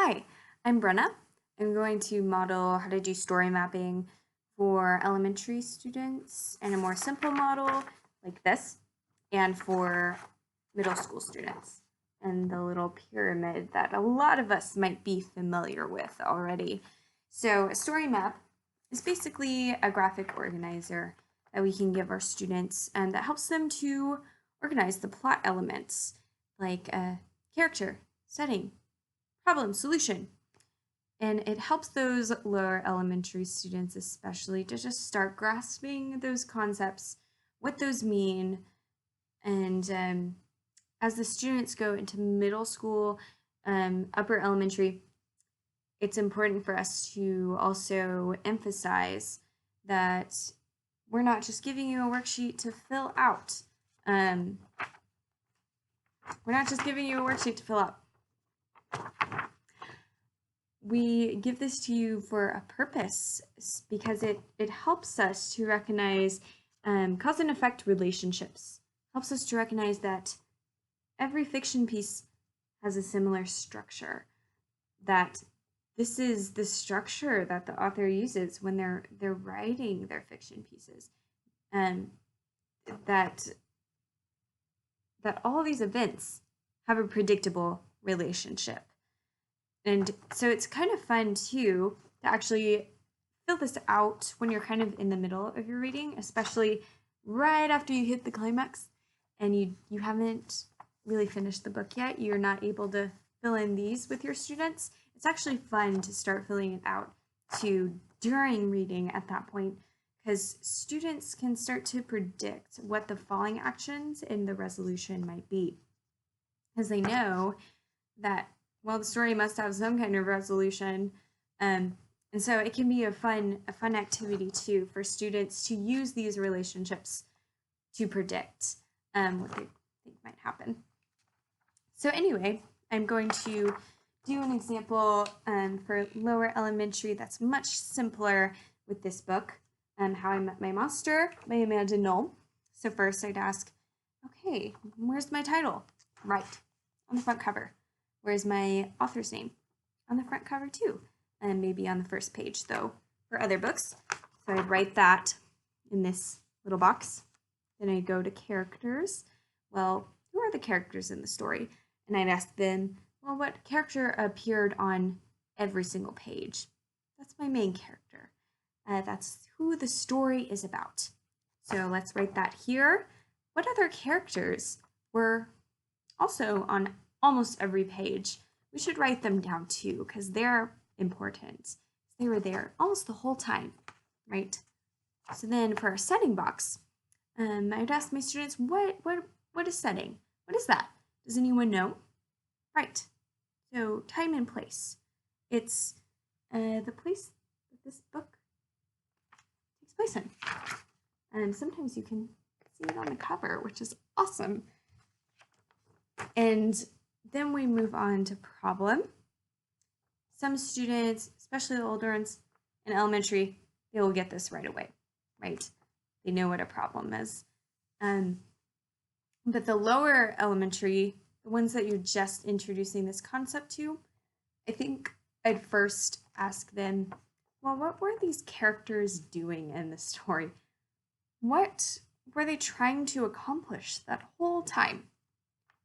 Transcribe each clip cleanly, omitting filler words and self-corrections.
Hi, I'm Brenna. I'm going to model how to do story mapping for elementary students and a more simple model like this, and for middle school students, and the little pyramid that a lot of us might be familiar with already. So a story map is basically a graphic organizer that we can give our students and that helps them to organize the plot elements like a character, setting, problem, solution. And it helps those lower elementary students, especially, to just start grasping those concepts, what those mean. And as the students go into middle school, upper elementary, it's important for us to also emphasize that we're not just giving you a worksheet to fill out. We're not just giving you a worksheet to fill out. We give this to you for a purpose because it helps us to recognize cause and effect relationships. Helps us to recognize that every fiction piece has a similar structure, that this is the structure that the author uses when they're writing their fiction pieces, and that all these events have a predictable relationship. And so it's kind of fun too to actually fill this out when you're kind of in the middle of your reading, especially right after you hit the climax and you haven't really finished the book yet. You're not able to fill in these with your students. It's actually fun to start filling it out too during reading at that point, because students can start to predict what the falling actions in the resolution might be, because they know that, well, the story must have some kind of resolution. And so it can be a fun activity too for students to use these relationships to predict what they think might happen. So anyway, I'm going to do an example for lower elementary that's much simpler with this book, How I Met My Monster by Amanda Knoll. So first I'd ask, okay, where's my title? Right, on the front cover. Where's my author's name? On the front cover too, and maybe on the first page though for other books. So I'd write that in this little box. Then I'd go to characters. Well, who are the characters in the story? And I'd ask them, well, what character appeared on every single page? That's my main character. That's who the story is about. So let's write that here. What other characters were also on almost every page? We should write them down too, because they're important. They were there almost the whole time, right? So then for our setting box, I'd ask my students, what is setting? What is that? Does anyone know? Right. So time and place. It's the place that this book takes place in. And sometimes you can see it on the cover, which is awesome. And then we move on to problem. Some students, especially the older ones in elementary, they will get this right away, right? They know what a problem is. But the lower elementary, the ones that you're just introducing this concept to, I think I'd first ask them, well, what were these characters doing in the story? What were they trying to accomplish that whole time?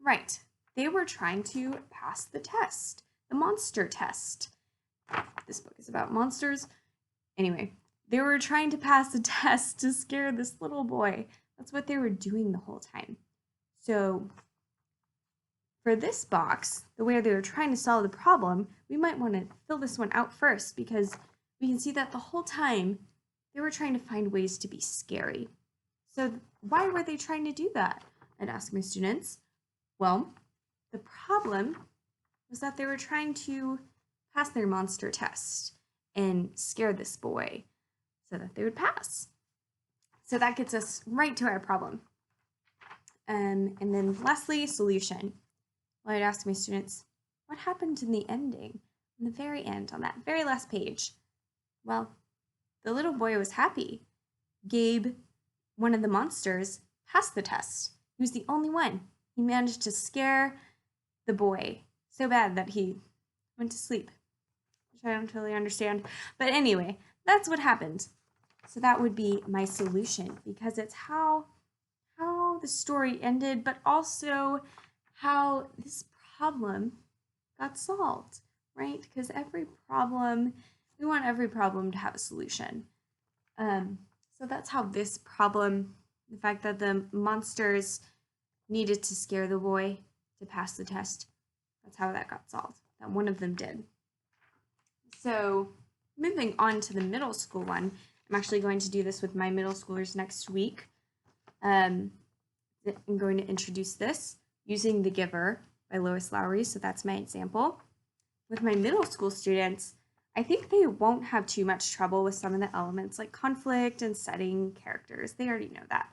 Right, they were trying to pass the test, the monster test. This book is about monsters. Anyway, they were trying to pass a test to scare this little boy. That's what they were doing the whole time. So for this box, the way they were trying to solve the problem, we might want to fill this one out first, because we can see that the whole time they were trying to find ways to be scary. So why were they trying to do that? I'd ask my students. Well, the problem was that they were trying to pass their monster test and scare this boy so that they would pass. So that gets us right to our problem. And then lastly, solution. Well, I'd ask my students, what happened in the ending, in the very end, on that very last page? Well, the little boy was happy. Gabe, one of the monsters, passed the test. He was the only one. He managed to scare the boy so bad that he went to sleep, which I don't totally understand. But anyway, that's what happened. So that would be my solution, because it's how the story ended, but also how this problem got solved, right? Because we want every problem to have a solution. So that's how this problem, the fact that the monsters needed to scare the boy to pass the test, that's how that got solved. That one of them did. So moving on to the middle school one, I'm actually going to do this with my middle schoolers next week. I'm going to introduce this using The Giver by Lois Lowry, so that's my example. With my middle school students, I think they won't have too much trouble with some of the elements like conflict and setting characters. They already know that.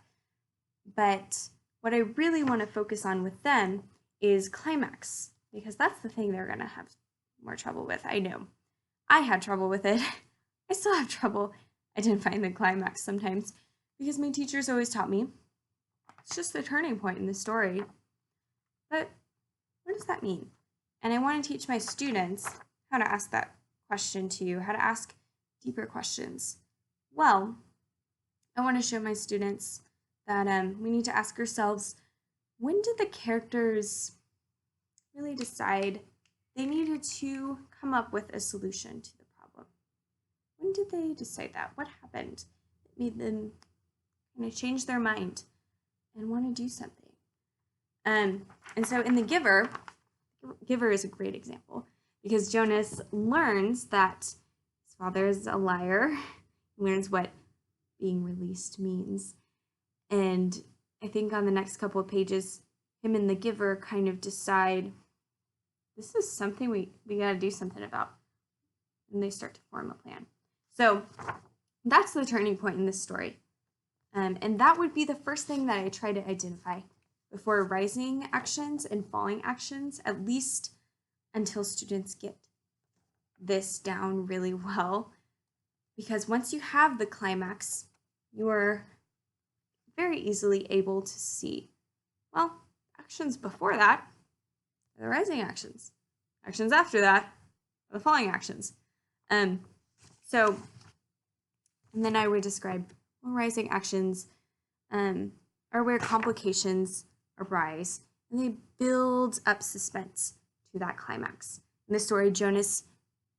But what I really want to focus on with them is climax, because that's the thing they're going to have more trouble with. I know. I had trouble with it. I still have trouble identifying the climax sometimes, because my teachers always taught me it's just the turning point in the story. But what does that mean? And I want to teach my students how to ask that question too, how to ask deeper questions. Well, I want to show my students that we need to ask ourselves, when did the characters really decide they needed to come up with a solution to the problem? When did they decide that? What happened that made them kind of change their mind and want to do something? And so in The Giver is a great example, because Jonas learns that his father is a liar. He learns what being released means. And I think on the next couple of pages, him and The Giver kind of decide, this is something we got to do something about. And they start to form a plan. So that's the turning point in this story. And that would be the first thing that I try to identify before rising actions and falling actions, at least until students get this down really well. Because once you have the climax, you are very easily able to see, well, actions before that are the rising actions. Actions after that are the falling actions. And then I would describe rising actions are where complications arise, and they build up suspense to that climax. In the story, Jonas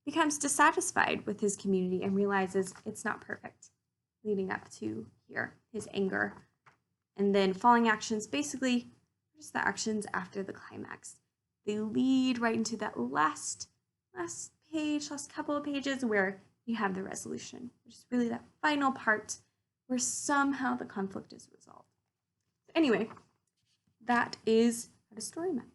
becomes dissatisfied with his community and realizes it's not perfect, leading up to here, his anger. And then falling actions, basically, just the actions after the climax. They lead right into that last couple of pages where you have the resolution, which is really that final part where somehow the conflict is resolved. Anyway, that is how to story map.